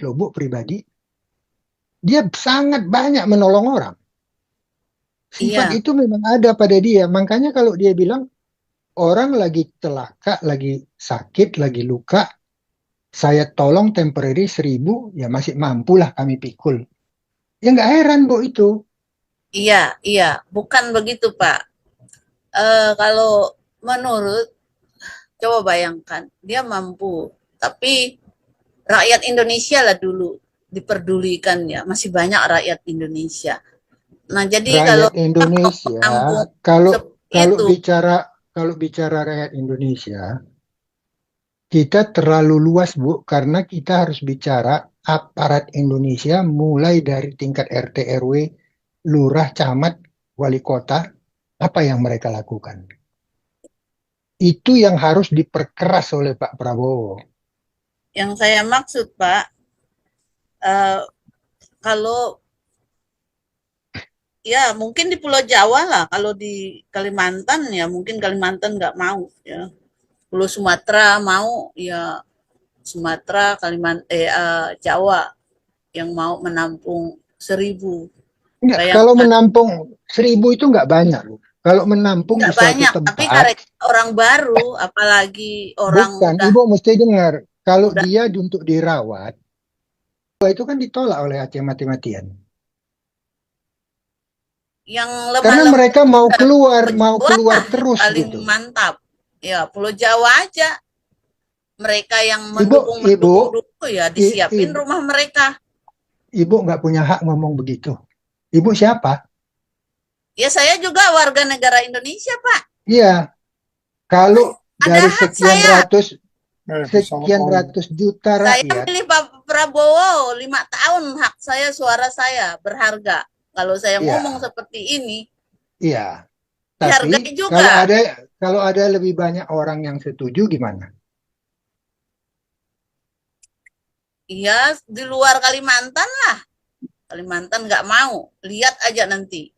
loh Bu pribadi, dia sangat banyak menolong orang. Sifat Iya, itu memang ada pada dia. Makanya kalau dia bilang orang lagi celaka, lagi sakit, lagi luka, saya tolong temporary 1.000, ya masih mampulah kami pikul. Ya nggak heran Bu itu. iya, iya. Bukan begitu, Pak. Kalau menurut, coba bayangkan, dia mampu, tapi rakyat Indonesia lah dulu diperdulikan ya, masih banyak rakyat Indonesia. Nah, jadi kalau Rakyat kita mau Indonesia, menampung kalau seperti kalau itu, bicara kalau bicara rakyat Indonesia, kita terlalu luas, Bu, karena kita harus bicara aparat Indonesia mulai dari tingkat RT RW, lurah, camat, wali kota, apa yang mereka lakukan. Itu yang harus diperkeras oleh Pak Prabowo. yang saya maksud, Pak, eh, kalau ya mungkin di Pulau Jawa lah, kalau di Kalimantan ya mungkin Kalimantan nggak mau ya. Pulau Sumatera mau ya, Sumatera, Jawa yang mau menampung 1.000. Enggak, kalau Bayangkan, menampung 1.000 itu enggak banyak, Bu. Kalau menampung di nggak suatu banyak, tapi tempat, orang baru, apalagi orang bukan, udah Ibu mesti dengar, kalau udah dia untuk dirawat, itu kan ditolak oleh Aceh mati-matian. yang Karena lemah-lemah mereka Pulau mau Jawa keluar lah yang terus paling gitu. mantap. Ya, Pulau Jawa aja. Mereka yang Ibu, ibu, mendukung-mendukung dulu ya disiapin ibu, rumah mereka. ibu nggak punya hak ngomong begitu. Ibu siapa? Ya saya juga warga negara Indonesia, Pak. Iya, kalau Ada dari hak saya. sekian ratus juta Saya rakyat, milih Pak Prabowo 5 tahun, hak saya, suara saya berharga. Kalau saya ngomong iya, seperti ini, iya. Tapi dihargai kalau juga. ada kalau ada lebih banyak orang yang setuju gimana? Iya, di luar Kalimantan lah. Kalimantan nggak mau. Lihat aja nanti.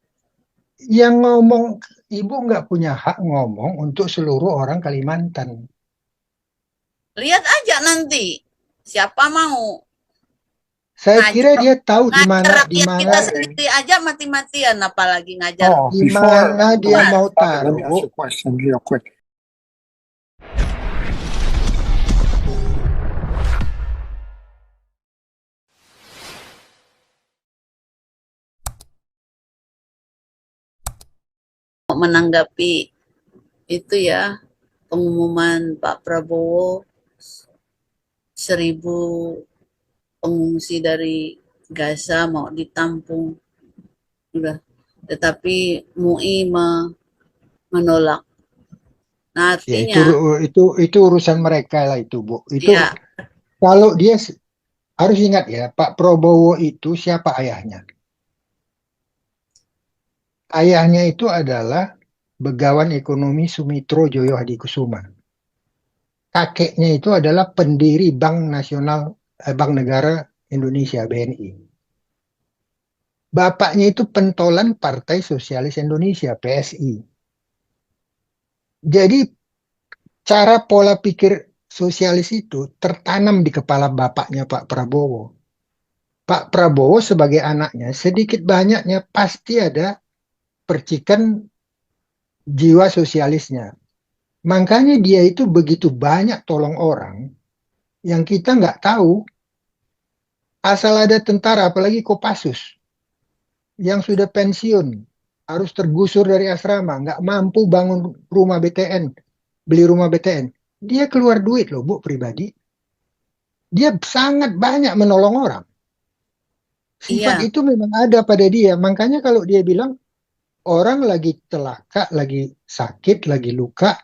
Yang ngomong, ibu nggak punya hak ngomong untuk seluruh orang Kalimantan. Lihat aja nanti. Siapa mau Saya kira ngajar dia tahu ngajar rakyat kita sendiri aja mati-matian, apalagi ngajar Oh, di before mana dia going luar. mau further, let me ask taruh. you a question real quick. Menanggapi itu ya, pengumuman Pak Prabowo 1.000 pengungsi dari Gaza mau ditampung, udah. Tetapi MUI menolak. Nah, Ya artinya itu urusan mereka lah itu, Bu. Itu ya, kalau dia harus ingat ya, Pak Prabowo itu siapa ayahnya? Ayahnya itu adalah Begawan Ekonomi Sumitro Joyo Hadikusuma. Kakeknya itu adalah pendiri Bank Nasional, Bank Negara Indonesia (BNI). Bapaknya itu pentolan Partai Sosialis Indonesia (PSI). Jadi cara pola pikir sosialis itu tertanam di kepala bapaknya Pak Prabowo. Pak Prabowo sebagai anaknya sedikit banyaknya pasti ada percikan jiwa sosialisnya. Makanya dia itu begitu banyak tolong orang yang kita nggak tahu. Asal ada tentara, apalagi Kopassus, yang sudah pensiun, harus tergusur dari asrama, nggak mampu bangun rumah BTN, beli rumah BTN. Dia keluar duit loh, Bu, pribadi. Dia sangat banyak menolong orang. Sifat iya, itu memang ada pada dia. Makanya kalau dia bilang orang lagi celaka, lagi sakit, lagi luka,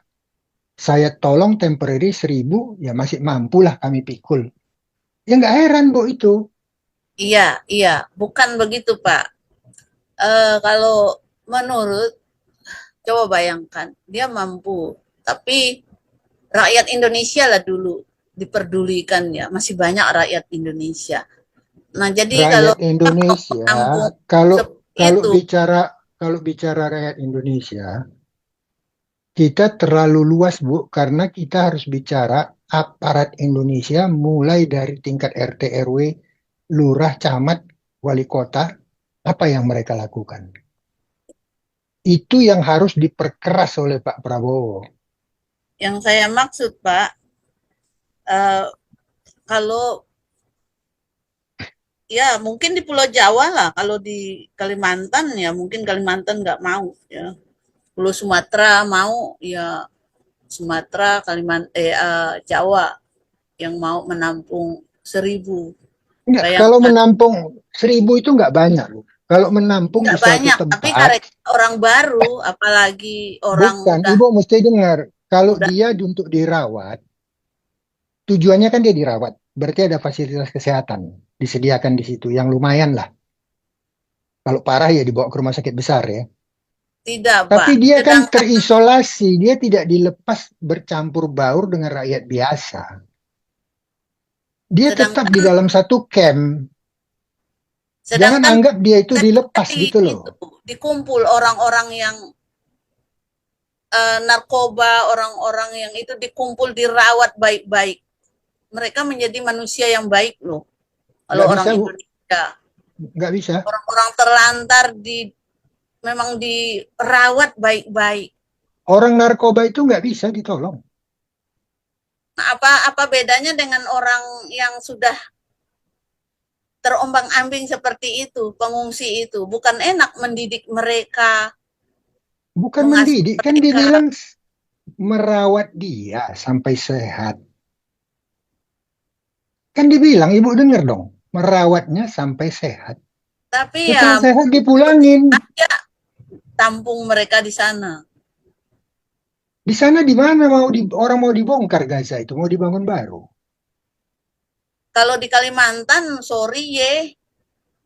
saya tolong temporary 1.000, ya masih mampulah kami pikul. Ya nggak heran, Bu, itu. iya, iya, bukan begitu, Pak. Kalau menurut, coba bayangkan, dia mampu, tapi rakyat Indonesia lah dulu diperdulikan ya, masih banyak rakyat Indonesia. Nah, jadi kalau Rakyat kita mau Indonesia, menampung kalau seperti kalau itu, bicara kalau bicara rakyat Indonesia, kita terlalu luas, Bu, karena kita harus bicara aparat Indonesia mulai dari tingkat RT RW, lurah, camat, wali kota, apa yang mereka lakukan? Itu yang harus diperkeras oleh Pak Prabowo. Yang saya maksud, Pak, eh, kalau ya mungkin di Pulau Jawa lah, kalau di Kalimantan ya mungkin Kalimantan nggak mau ya. Pulau Sumatera mau ya, Sumatera, Jawa yang mau menampung 1.000. Enggak, kalau Bayangkan, menampung 1.000 itu nggak banyak, Bu. Kalau menampung di nggak suatu banyak, tapi tempat, karena orang baru, apalagi orang bukan, Ibu mesti dengar, kalau udah dia untuk dirawat, tujuannya kan dia dirawat, berarti ada fasilitas kesehatan disediakan di situ, yang lumayan lah. Kalau parah ya dibawa ke rumah sakit besar ya. tidak, Tapi Pak. dia kan Sedangkan terisolasi, dia tidak dilepas bercampur baur dengan rakyat biasa. Dia tetap di sedangkan dalam satu camp. Jangan sedangkan anggap dia itu ketika dilepas gitu loh. itu dikumpul orang-orang yang narkoba, orang-orang yang itu dikumpul dirawat baik-baik. Mereka menjadi manusia yang baik loh. Kalau Nggak orang bisa, Bu. Indonesia, Nggak bisa. orang-orang terlantar memang dirawat baik-baik. Orang narkoba itu nggak bisa ditolong. Nah, apa bedanya dengan orang yang sudah terombang-ambing seperti itu, pengungsi itu? Bukan enak mendidik mereka, Bukan mengasuh mendidik, kan mereka. dibilang merawat dia sampai sehat. Kan dibilang, Ibu dengar dong, merawatnya sampai sehat. Tapi Setelah ya sehat dipulangin. aja tampung mereka di sana. Di sana di mana orang mau dibongkar Gaza itu, mau dibangun baru. Kalau di Kalimantan, sorry ye,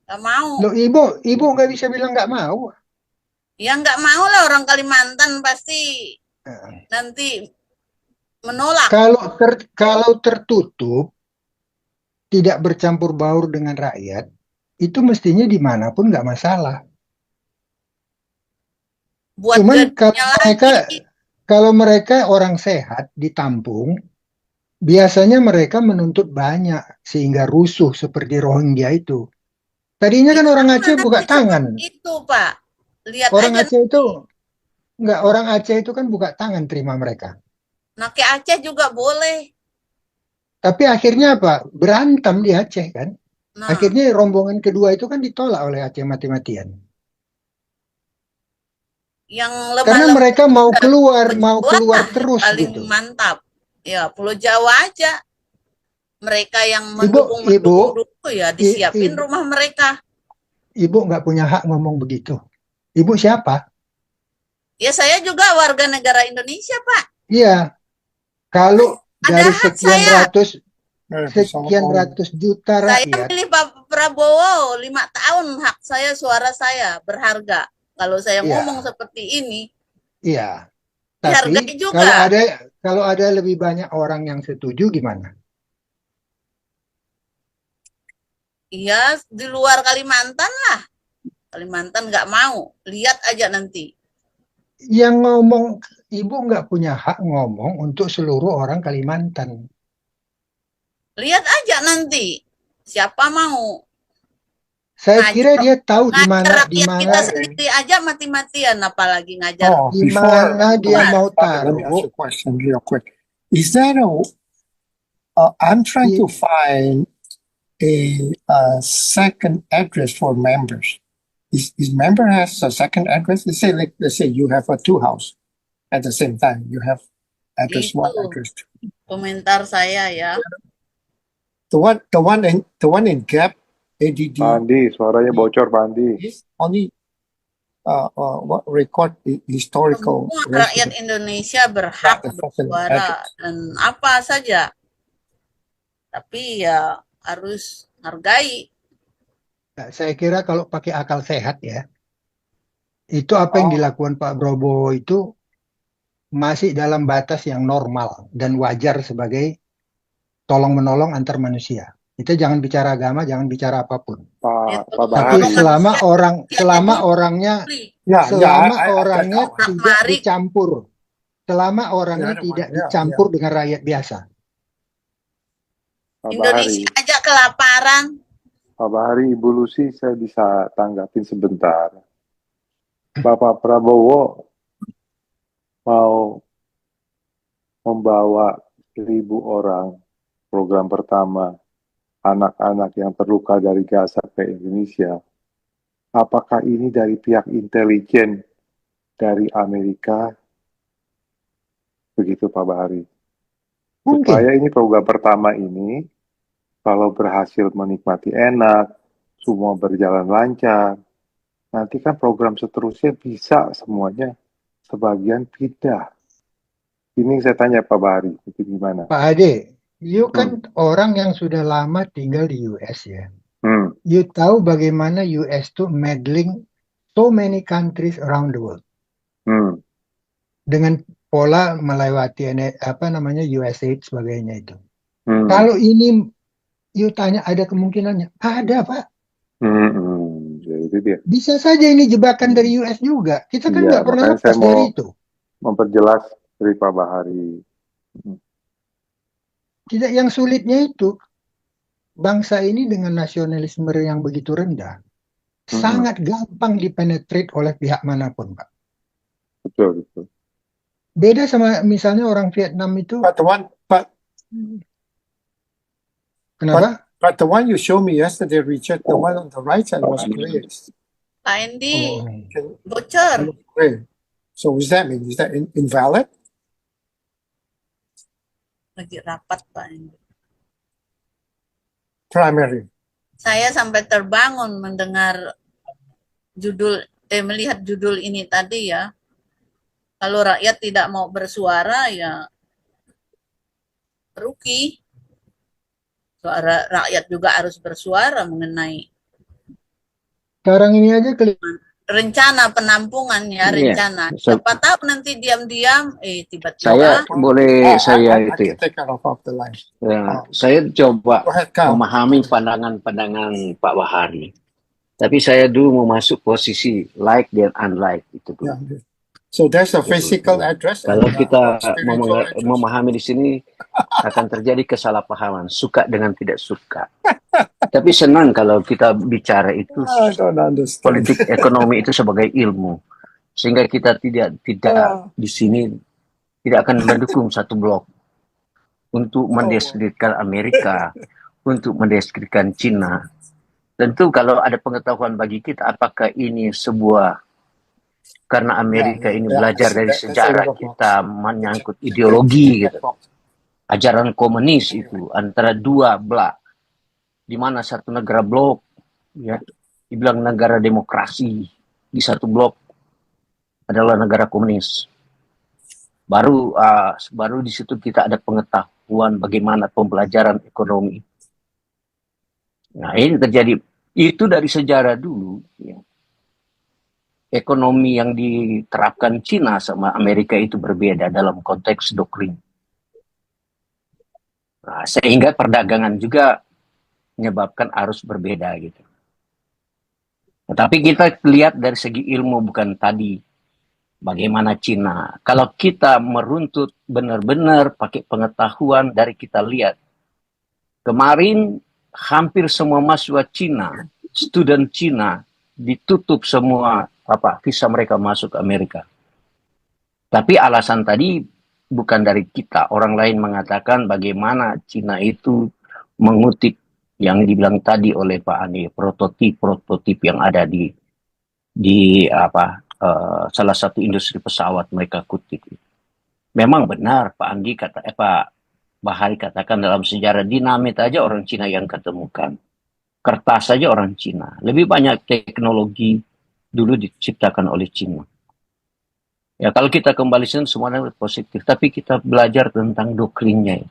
nggak mau. Loh, ibu nggak bisa bilang nggak mau. Ya nggak mau lah, orang Kalimantan pasti Nah, nanti menolak. kalau tertutup, tidak bercampur baur dengan rakyat, itu mestinya dimanapun nggak masalah. Buat Cuman gaduhnya mereka lagi. kalau mereka orang sehat ditampung, biasanya mereka menuntut banyak sehingga rusuh seperti Rohingya itu. Tadinya Di kan orang sana Aceh buka nanti tangan. seperti itu, Pak. Lihat Orang aja Aceh itu nanti. nggak, orang Aceh itu kan buka tangan terima mereka. Nah, ke Aceh juga boleh. Tapi akhirnya apa? Berantem di Aceh kan. Nah, Akhirnya rombongan kedua itu kan ditolak oleh Aceh mati-matian. yang Karena lemah-lemah mereka Pulau mau Jawa keluar lah yang terus paling gitu. mantap. Ya, Pulau Jawa aja. Mereka yang Ibu, ibu, mendukung-mendukung dulu ya disiapin ibu, rumah mereka. ibu nggak punya hak ngomong begitu. Ibu siapa? Ya, saya juga warga negara Indonesia, Pak. Iya, kalau Ada dari hak saya. sekian ratus juta Saya rakyat, milih Pak Prabowo 5 tahun, hak saya, suara saya berharga. Kalau saya ngomong iya, seperti ini, iya. Tapi dihargai kalau juga. ada kalau ada lebih banyak orang yang setuju gimana? Iya, di luar Kalimantan lah. Kalimantan nggak mau. Lihat aja nanti. Yang ngomong, ibu nggak punya hak ngomong untuk seluruh orang Kalimantan. Lihat aja nanti. Siapa mau Saya kira ngajar dia tahu ngajar di rakyat mana kita sendiri aja mati-matian, apalagi ngajar Oh, di before mana dia luar. mau Bobby, let me ask taruh you a question real quick. Is that I'm trying di to find a second address for members. Is member has a second address? Let's say you have a two house at the same time. You have address one, Itu address two. komentar saya ya. The one in Gap ADD Pandi, suaranya bocor, Pandi. is only what record historical Semua rakyat resident, Indonesia berhak not the second bersuara address. dan apa saja. Tapi ya harus hargai. Nah, saya kira kalau pakai akal sehat ya, itu apa yang Oh, dilakukan Pak Prabowo itu masih dalam batas yang normal dan wajar sebagai tolong-menolong antar manusia. Kita jangan bicara agama, jangan bicara apapun. Ya, Pak Tapi Bahari, selama orangnya yeah, selama I got orangnya that one. tidak Mari dicampur, selama The orangnya other one, tidak yeah. dicampur dengan rakyat biasa. Pak Indonesia Bahari. aja kelaparan. Pak Bahari, Ibu Lucy, saya bisa tanggapin sebentar. Bapak Prabowo mau membawa 1.000 orang program pertama anak-anak yang terluka dari Gaza ke Indonesia. Apakah ini dari pihak intelijen dari Amerika? Begitu Pak Bahari. Mungkin. Supaya ini program pertama ini, kalau berhasil menikmati enak, semua berjalan lancar, nanti kan program seterusnya bisa semuanya, sebagian tidak. Ini saya tanya Pak Bahari, itu gimana? Pak Ade, you kan orang yang sudah lama tinggal di US ya. Hmm, You tahu bagaimana US tuh meddling so many countries around the world hmm, dengan pola melewati USAID sebagainya itu. hmm, Kalau ini you tanya ada kemungkinannya, ada Pak. Ya, itu dia. Bisa saja ini jebakan dari US juga. Kita kan Iya, nggak pernah makanya saya lepas mau dari itu. memperjelas dari Pak Bahari. Tidak, yang sulitnya itu bangsa ini dengan nasionalisme yang begitu rendah sangat gampang dipenetrate oleh pihak manapun, Pak. Betul, betul. Beda sama misalnya orang Vietnam itu. But the one, Kenapa? but the one you showed me yesterday, Richard, the one on the right side was gray. Pak Endi, Can- bocor. Gray. So what does that mean? Is that invalid? Lagi rapat Pak Endi. Primary. Saya sampai terbangun mendengar melihat judul ini tadi ya. Kalau rakyat tidak mau bersuara ya rugi. Suara rakyat juga harus bersuara mengenai Sekarang ini aja kelihatan rencana penampungan ya, Iya. rencana. Siapa tahu nanti diam-diam tiba-tiba Saya boleh saya I itu can take out of the line. ya, saya coba Go ahead, Kyle. memahami pandangan-pandangan Pak Bahari. Tapi saya dulu mau masuk posisi like dan unlike itu dulu. Yeah. So there's a physical address. Kalau and, kita spiritual address. memahami di sini akan terjadi kesalahpahaman, suka dengan tidak suka. Tapi senang kalau kita bicara itu I don't understand. politik ekonomi itu sebagai ilmu, sehingga kita tidak di sini tidak akan mendukung satu blok untuk mendeskripsikan Amerika, untuk mendeskripsikan Cina. Tentu kalau ada pengetahuan bagi kita, apakah ini sebuah karena Amerika ini belajar dari sejarah kita menyangkut ideologi gitu. Ajaran komunis itu antara dua blok, di mana satu negara blok ya dibilang negara demokrasi, di satu blok adalah negara komunis. Baru di situ kita ada pengetahuan bagaimana pembelajaran ekonomi. Nah, ini terjadi itu dari sejarah dulu ya. Ekonomi yang diterapkan Cina sama Amerika itu berbeda dalam konteks doktrin. Nah, sehingga perdagangan juga menyebabkan arus berbeda gitu. Tetapi kita lihat dari segi ilmu bukan tadi bagaimana Cina. Kalau kita meruntut benar-benar pakai pengetahuan dari kita lihat. Kemarin hampir semua mahasiswa Cina, student Cina ditutup semua visa mereka masuk ke Amerika. Tapi alasan tadi bukan dari kita. Orang lain mengatakan bagaimana Cina itu mengutip yang dibilang tadi oleh Pak Andi, prototip yang ada di salah satu industri pesawat mereka kutip. Memang benar Pak Andi Pak Bahari katakan dalam sejarah dinamit aja orang Cina yang ketemukan. Kertas saja orang Cina. Lebih banyak teknologi dulu diciptakan oleh Cina. Ya kalau kita kembali semuanya positif, tapi kita belajar tentang doktrinnya.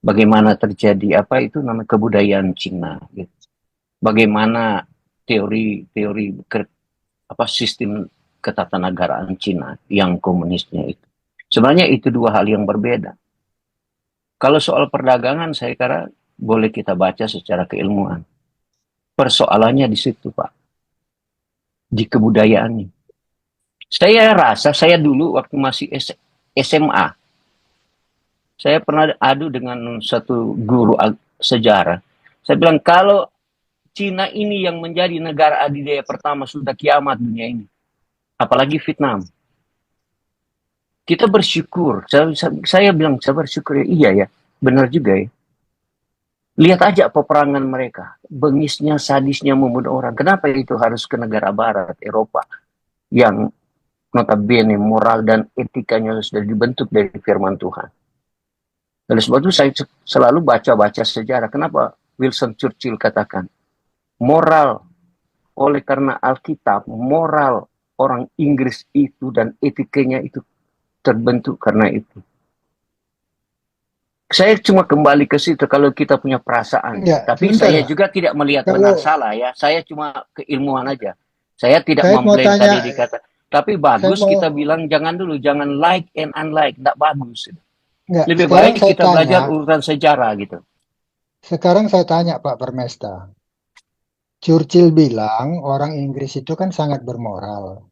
Bagaimana terjadi kebudayaan Cina, gitu. Bagaimana teori sistem ketatanegaraan Cina yang komunisnya itu. Sebenarnya itu dua hal yang berbeda. Kalau soal perdagangan saya kira boleh kita baca secara keilmuan. Persoalannya di situ, Pak. Di kebudayaannya. Saya rasa saya dulu waktu masih SMA, saya pernah adu dengan satu guru sejarah. Saya bilang kalau Cina ini yang menjadi negara adidaya pertama sudah kiamat dunia ini. Apalagi Vietnam. Kita bersyukur. Saya bilang saya bersyukur ya. Iya ya, benar juga ya. Lihat aja peperangan mereka. Bengisnya, sadisnya membunuh orang. Kenapa itu harus ke negara barat, Eropa, yang notabene moral dan etikanya sudah dibentuk dari firman Tuhan. Oleh sebab itu saya selalu baca-baca sejarah. Kenapa Winston Churchill katakan, moral oleh karena Alkitab, moral orang Inggris itu dan etikanya itu terbentuk karena itu. Saya cuma kembali ke situ kalau kita punya perasaan. Ya, Tapi sebentar saya ya. juga tidak melihat Kalau benar salah ya. Saya cuma keilmuan aja. Saya tidak saya mau memblame tanya, tadi dikata. Tapi saya bagus mau kita bilang jangan dulu, jangan like and unlike, tidak bagus. enggak. Lebih Sekarang baik saya kita belajar tanya, urutan sejarah gitu. sekarang saya tanya Pak Permesta. Churchill bilang orang Inggris itu kan sangat bermoral.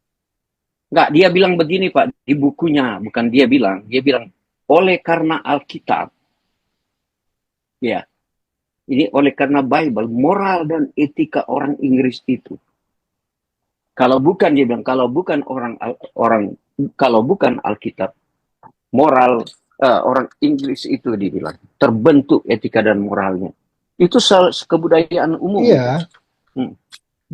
Enggak, dia bilang begini Pak, di bukunya, bukan dia bilang oleh karena Alkitab, ya, ini oleh karena Bible, moral dan etika orang Inggris itu. Kalau bukan dia bilang, kalau bukan kalau bukan Alkitab, moral orang Inggris itu dibilang terbentuk etika dan moralnya. Itu kebudayaan umum. Iya. Hmm.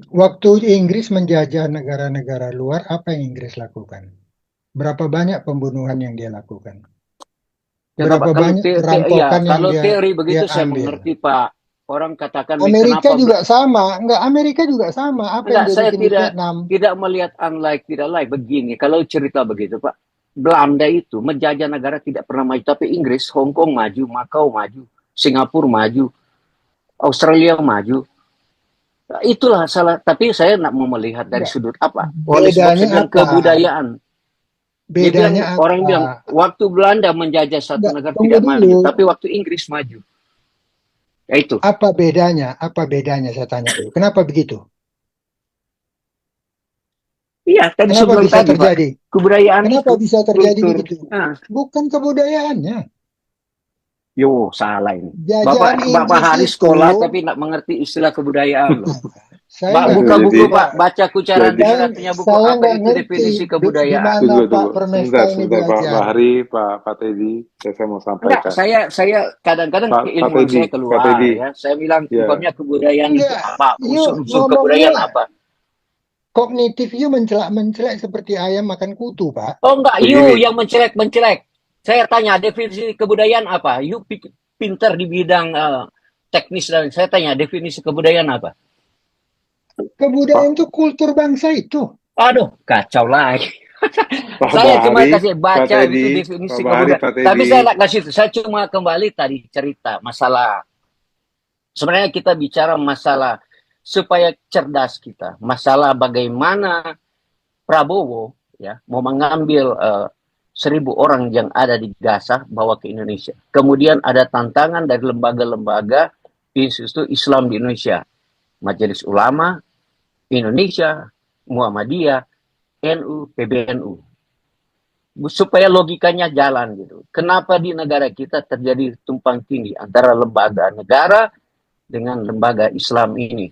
Waktu Inggris menjajah negara-negara luar, apa yang Inggris lakukan? Berapa banyak pembunuhan yang dia lakukan? Ya, Berapa Pak, banyak perampokan yang kalau teori dia begitu saya ambil? mengerti Pak. Orang katakan Amerika kenapa juga sama. Enggak, Amerika juga sama. Apa yang enggak, dia saya bikin di Vietnam? tidak melihat unlike tidak like begini. Kalau cerita begitu Pak, Belanda itu menjajah negara tidak pernah maju, tapi Inggris, Hong Kong maju, Macau maju, Singapura maju, Australia maju. Itulah salah. Tapi saya nak mau melihat dari Enggak. sudut apa? Oleh sebab saya bilang Bedanya apa? kebudayaan. Dia bilang, Bedanya orang bilang apa? waktu Belanda menjajah satu Enggak, negara tunggu tidak maju, dulu. tapi waktu Inggris maju. Ya itu. Apa bedanya? Apa bedanya saya tanya dulu. Kenapa begitu? Iya, tadi Kenapa sebelum bisa tadi Pak, terjadi? kebudayaan Kenapa itu, bisa terjadi kultur. begitu? Nah, Bukan kebudayaannya. yo salah ini. Jajahan Bapak Inggris hari itu, sekolah tapi nak mengerti istilah kebudayaan loh. saya nggak Buka buku Jadi- Pak, baca kucaran jadi- saya punya buku saya apa nggak itu ngerti definisi di kebudayaan. mana Pak Tunggu. Permesta ini Sebentar Pak belajar. Hari, Pak Teddy, saya mau Enggak, sampaikan. saya kadang-kadang Pak keilmuan Teddy, saya keluar Pak Teddy. ya. Saya bilang Ya. umpamanya kebudayaan itu Enggak, apa, yuk unsur-unsur ngomongnya kebudayaan apa. kognitif you mencelak-mencelak seperti ayam makan kutu, Pak. Oh enggak, Begini. you yang mencelek. Saya tanya definisi kebudayaan apa? You pintar di bidang teknis dan saya tanya definisi kebudayaan apa? Kebudayaan itu kultur bangsa itu. Aduh, kacau lagi. Pak Saya cuma Bahari, kasih Pak baca Teddy, itu definisi Pak Bahari, kebudayaan. Pak Tapi Teddy. saya nak kasih itu. Saya cuma kembali tadi cerita masalah. Sebenarnya kita bicara masalah supaya cerdas kita. Masalah bagaimana Prabowo ya mau mengambil 1.000 orang yang ada di Gaza bawa ke Indonesia. Kemudian ada tantangan dari lembaga-lembaga institusi Islam di Indonesia. Majelis Ulama Indonesia, Muhammadiyah, NU, PBNU. Supaya logikanya jalan gitu. Kenapa di negara kita terjadi tumpang tindih antara lembaga negara dengan lembaga Islam ini?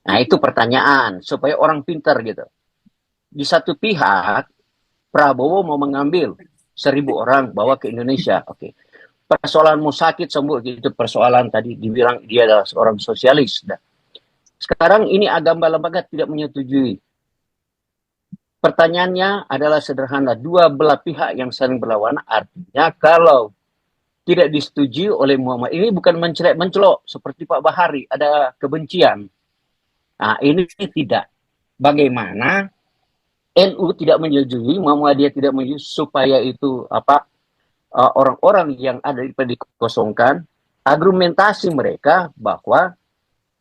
Nah, itu pertanyaan supaya orang pintar gitu. Di satu pihak Prabowo mau mengambil 1.000 orang bawa ke Indonesia. Oke. Persoalan mau sakit sembuh itu persoalan tadi dibilang dia adalah seorang sosialis. Nah, sekarang ini agama lembaga tidak menyetujui. Pertanyaannya adalah sederhana. Dua belah pihak yang saling berlawanan. Artinya kalau tidak disetujui oleh Muhammad. Ini bukan mencelok seperti Pak Bahari. Ada kebencian. Nah ini tidak. Bagaimana NU tidak menyetujui, Muhammadiyah tidak menyetujui supaya itu orang-orang yang ada dikosongkan. Argumentasi mereka bahwa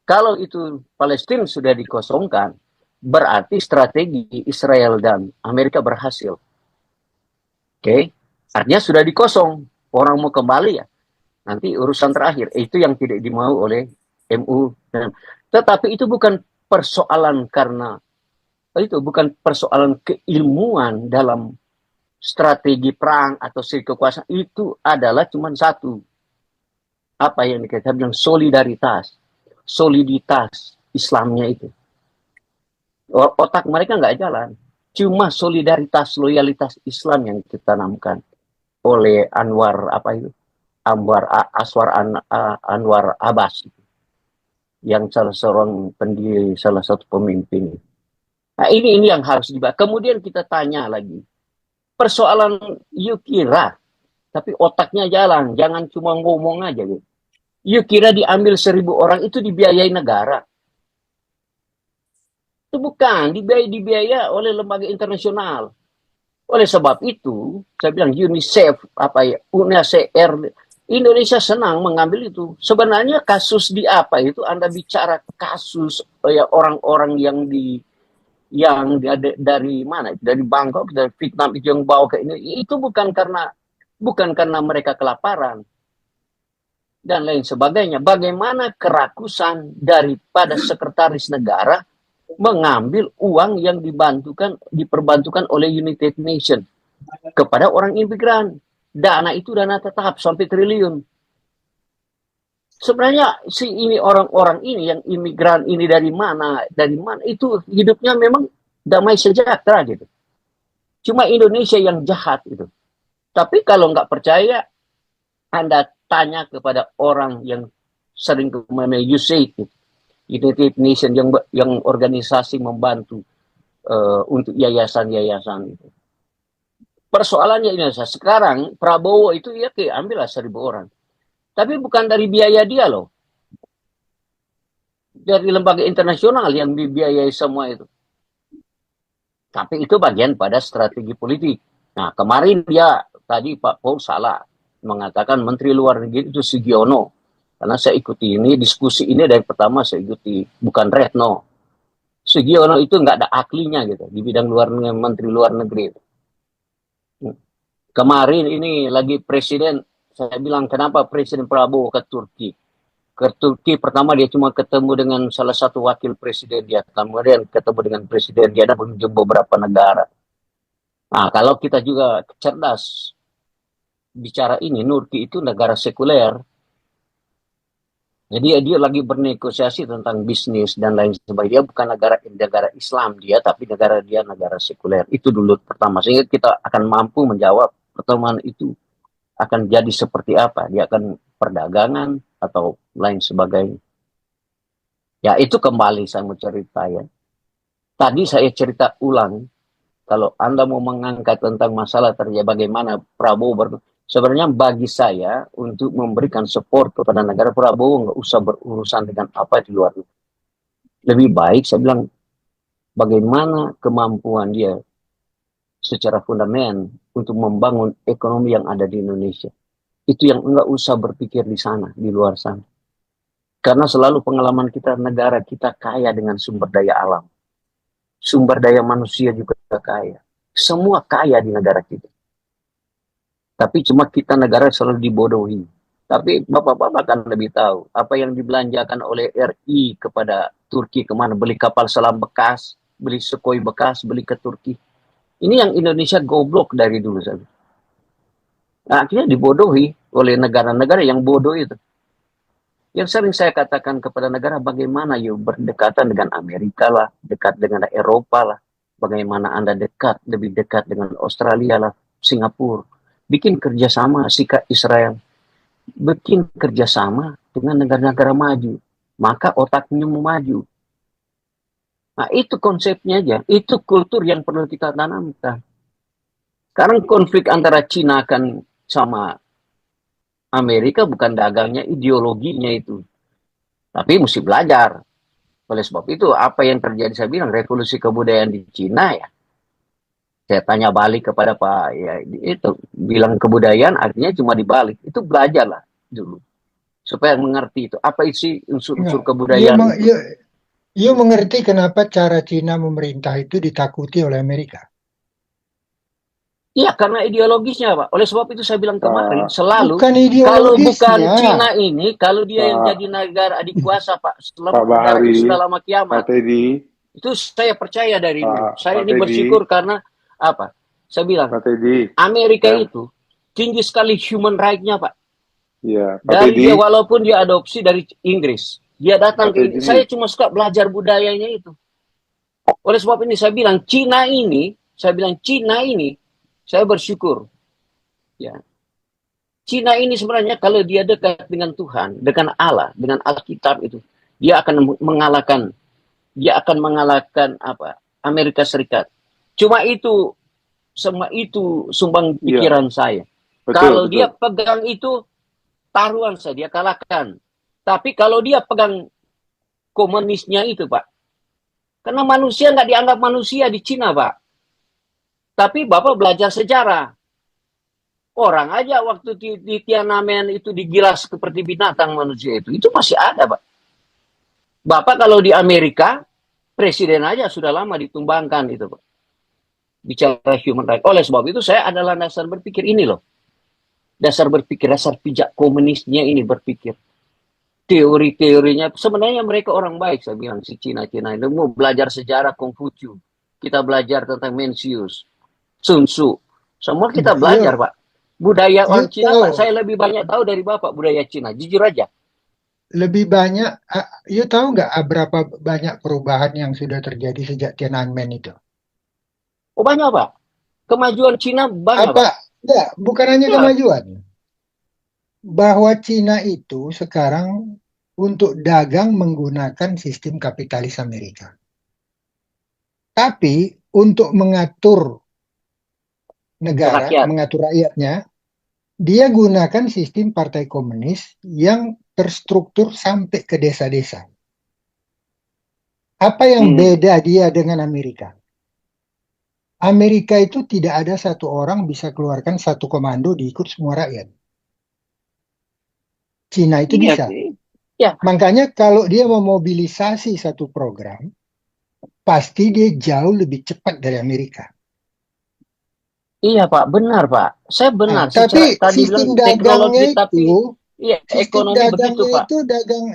kalau itu Palestina sudah dikosongkan, berarti strategi Israel dan Amerika berhasil. Oke, artinya sudah dikosong. Orang mau kembali ya. Nanti urusan terakhir. Itu yang tidak dimau oleh MU. Tetapi itu bukan persoalan karena itu bukan persoalan keilmuan dalam strategi perang atau strategi kekuasaan. Itu adalah cuma satu. Apa yang kita bilang solidaritas. soliditas Islamnya itu. Otak mereka nggak jalan. Cuma solidaritas, loyalitas Islam yang ditanamkan oleh Anwar Anwar Abbas, yang salah seorang pendiri, salah satu pemimpin. Nah, ini yang harus dibahas. Kemudian kita tanya lagi, persoalan you kira, tapi otaknya jalan, jangan cuma ngomong aja gitu. You kira diambil 1.000 orang itu dibiayai negara. Itu bukan, dibiaya oleh lembaga internasional. Oleh sebab itu, saya bilang UNICEF, UNHCR, Indonesia senang mengambil itu. Sebenarnya kasus di apa itu, Anda bicara kasus orang-orang yang dari mana? Dari Bangkok, dari Vietnam itu yang bawa ke ini. Itu bukan karena mereka kelaparan dan lain sebagainya. Bagaimana kerakusan daripada sekretaris negara mengambil uang yang diperbantukan oleh United Nations kepada orang imigran. Dana itu dana tetap sampai triliun. Sebenarnya orang-orang ini yang imigran ini dari mana itu hidupnya memang damai sejahtera gitu. Cuma Indonesia yang jahat itu. Tapi kalau nggak percaya, Anda tanya kepada orang yang sering USAID gitu. United Nations yang organisasi membantu untuk yayasan-yayasan itu. Persoalannya ini sekarang Prabowo itu ambillah 1.000 orang. Tapi bukan dari biaya dia loh. Dari lembaga internasional yang dibiayai semua itu. Tapi itu bagian pada strategi politik. Nah, kemarin tadi Pak Paul salah mengatakan Menteri Luar Negeri itu Sugiono. Karena saya ikuti diskusi ini dari pertama saya ikuti, bukan Retno. Sugiono itu nggak ada ahlinya gitu di bidang Menteri Luar Negeri. Kemarin ini lagi Presiden, saya bilang kenapa Presiden Prabowo ke Turki? Ke Turki pertama dia cuma ketemu dengan salah satu wakil presiden dia, kemudian ketemu dengan presiden dia dan mengunjungi beberapa negara. Nah, kalau kita juga cerdas bicara ini, Turki itu negara sekuler. Jadi dia lagi bernegosiasi tentang bisnis dan lain sebagainya. Dia bukan negara Islam dia, tapi negara sekuler. Itu dulu pertama. Sehingga kita akan mampu menjawab pertemuan itu akan jadi seperti apa. Dia akan perdagangan atau lain sebagainya. Ya itu kembali saya mau cerita ya. Tadi saya cerita ulang. Kalau Anda mau mengangkat tentang masalah terjadi bagaimana Prabowo sebenarnya bagi saya untuk memberikan support kepada negara, Prabowo nggak usah berurusan dengan apa di luar negeri. Lebih baik saya bilang bagaimana kemampuan dia secara fundamental untuk membangun ekonomi yang ada di Indonesia. Itu yang nggak usah berpikir di sana, di luar sana. Karena selalu pengalaman kita, negara kita kaya dengan sumber daya alam. Sumber daya manusia juga kaya. Semua kaya di negara kita. Tapi cuma kita negara selalu dibodohi. Tapi bapak-bapak kan lebih tahu apa yang dibelanjakan oleh RI kepada Turki kemana. Beli kapal selam bekas, beli Sukhoi bekas, beli ke Turki. Ini yang Indonesia goblok dari dulu saja. Nah, akhirnya dibodohi oleh negara-negara yang bodoh itu. Yang sering saya katakan kepada negara, bagaimana berdekatan dengan Amerika lah, dekat dengan Eropa lah. Bagaimana Anda lebih dekat dengan Australia lah, Singapura. Bikin kerjasama Israel, bikin kerjasama dengan negara-negara maju, maka otaknya mau maju. Nah itu konsepnya aja, itu kultur yang perlu kita tanamkan. Sekarang konflik antara Cina kan sama Amerika bukan dagangnya, ideologinya itu. Tapi mesti belajar. Oleh sebab itu apa yang terjadi, saya bilang revolusi kebudayaan di Cina ya. Saya tanya balik kepada Pak, ya itu bilang kebudayaan artinya cuma dibalik. Itu belajarlah dulu supaya mengerti itu apa isi unsur-unsur kebudayaan. Ia mengerti kenapa cara Cina memerintah itu ditakuti oleh Amerika. Iya, karena ideologisnya, Pak. Oleh sebab itu saya bilang kemarin selalu kalau bukan Cina ini, kalau dia yang jadi negara adik kuasa, Pak, selama kiamat. Itu saya percaya dari dulu. Saya ini bersyukur karena apa? Saya bilang, Amerika itu tinggi sekali human right-nya, Pak. Ya, dari dia walaupun dia adopsi dari Inggris. Dia datang Pak ke ini. Saya Teddy, cuma suka belajar budayanya itu. Oleh sebab ini saya bilang Cina ini, saya bersyukur. Ya, Cina ini sebenarnya kalau dia dekat dengan Tuhan, dengan Allah, dengan Alkitab itu, dia akan mengalahkan, apa? Amerika Serikat. Cuma itu, semua itu sumbang iya, pikiran saya. betul, Kalau betul. dia pegang itu, taruhan saya dia kalahkan. Tapi kalau dia pegang komunisnya itu, Pak, karena manusia nggak dianggap manusia di Cina, Pak. Tapi Bapak belajar sejarah. Orang aja waktu di Tiananmen itu digilas seperti binatang manusia itu masih ada, Pak. Bapak kalau di Amerika, presiden aja sudah lama ditumbangkan itu, Pak. Bicara human rights. Oleh sebab itu saya adalah dasar berpikir ini loh. Dasar pijak komunisnya ini berpikir. Teori-teorinya, sebenarnya mereka orang baik, saya bilang, si Cina-Cina itu. Mau belajar sejarah Konghucu. Kita belajar tentang Mencius, Sun Tzu. Semua kita belajar, Yuk, Pak. Budaya orang yuk Cina, Pak, tahu saya lebih banyak tahu dari Bapak budaya Cina. Jujur aja. lebih banyak. Yuk tahu nggak berapa banyak perubahan yang sudah terjadi sejak Tiananmen itu? Oh, banyak, Pak. Kemajuan Cina banyak, Apa? Pak. Enggak, bukan hanya Ya, kemajuan. Bahwa Cina itu sekarang untuk dagang menggunakan sistem kapitalis Amerika. Tapi untuk mengatur negara, rakyat. mengatur rakyatnya, dia gunakan sistem partai komunis yang terstruktur sampai ke desa-desa. Apa yang Hmm, beda dia dengan Amerika? Amerika itu tidak ada satu orang bisa keluarkan satu komando diikut semua rakyat. Cina itu Iya, bisa. ya. Makanya kalau dia memobilisasi satu program, pasti dia jauh lebih cepat dari Amerika. Iya, Pak. Benar, Pak. Saya Nah, benar. tapi Secara tadi bilang sistem dagangnya teknologi, itu, tapi iya, sistem ekonomi begitu, dagangnya Pak. itu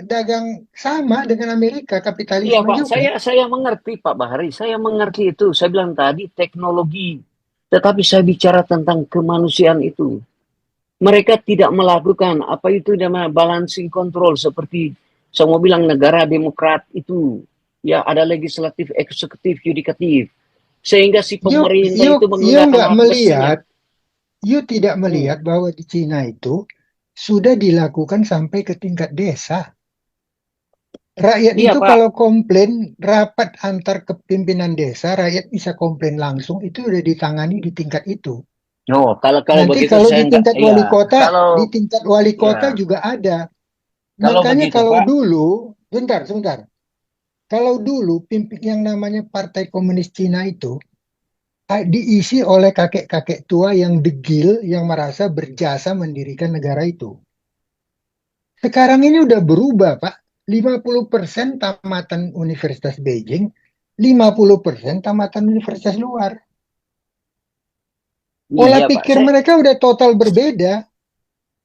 dagang sama dengan Amerika, Iya, kapitalisme Pak. juga. Saya mengerti, Pak Bahari. Saya mengerti itu. Saya bilang tadi teknologi. Tetapi saya bicara tentang kemanusiaan itu. Mereka tidak melakukan apa itu namanya balancing control seperti saya mau bilang negara demokrat itu. Ya, ada legislatif, eksekutif, yudikatif. Sehingga si Yuk, pemerintah yuk, itu yuk menggunakan nggak hak mestinya. melihat, yuk tidak Hmm. melihat bahwa di Cina itu sudah dilakukan sampai ke tingkat desa. Rakyat Iya, itu Pak. kalau komplain rapat antar kepimpinan desa, rakyat bisa komplain langsung, itu sudah ditangani di tingkat itu. Oh, kalau Nanti begitu kalau saya enggak. Iya, kalau di tingkat wali ya, kota juga ada. kalau Makanya begitu, kalau Pak. dulu, sebentar. Kalau dulu pimpin yang namanya Partai Komunis Cina itu diisi oleh kakek-kakek tua yang degil yang merasa berjasa mendirikan negara itu. Sekarang ini udah berubah, Pak. 50% tamatan Universitas Beijing, 50% tamatan universitas luar. Pola Iya, Pak. pikir Saya mereka udah total berbeda.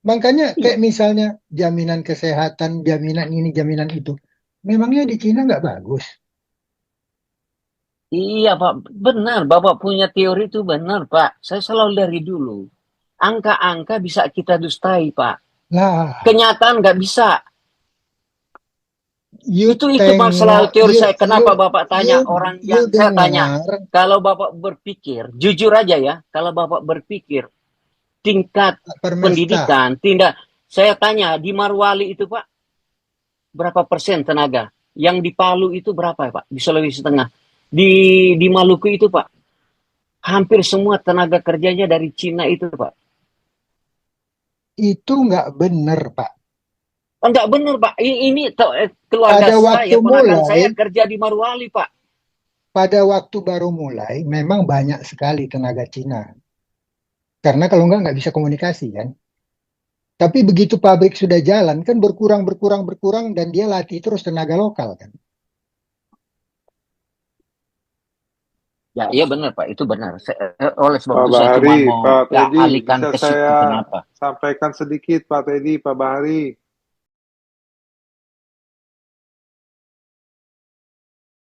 Makanya iya, kayak misalnya jaminan kesehatan, jaminan ini, jaminan itu. Memangnya di Cina nggak bagus? iya, Pak. Benar, Bapak punya teori itu benar, Pak. Saya selalu dari dulu. Angka-angka bisa kita dustai, Pak. Lah, Kenyataan nggak bisa. you Itu masalah tengok, teori saya. Kenapa Bapak tanya orang you yang saya tanya? dengar, Kalau Bapak berpikir, jujur aja ya, kalau Bapak berpikir tingkat Pak Permesta, pendidikan, tidak. Saya tanya di Marwali itu, Pak, berapa persen tenaga? Yang di Palu itu berapa, Pak? Di Sulawesi Tengah. Di Maluku itu, Pak, hampir semua tenaga kerjanya dari Cina itu, Pak. itu nggak benar, Pak. Enggak benar, Pak. Ini keluarga Pada saya, waktu ponakan mulai, saya kerja di Marwali, Pak. pada waktu baru mulai, memang banyak sekali tenaga Cina. Karena kalau nggak bisa komunikasi kan. Tapi begitu pabrik sudah jalan, kan berkurang, dan dia latih terus tenaga lokal kan. Ya, iya benar, Pak. Itu benar. Oleh sebab Pak itu saya cuma Bahari, mau Pak ya, Teddy, alihkan bisa ke situ. saya Kenapa? sampaikan sedikit, Pak Teddy, Pak Bahari.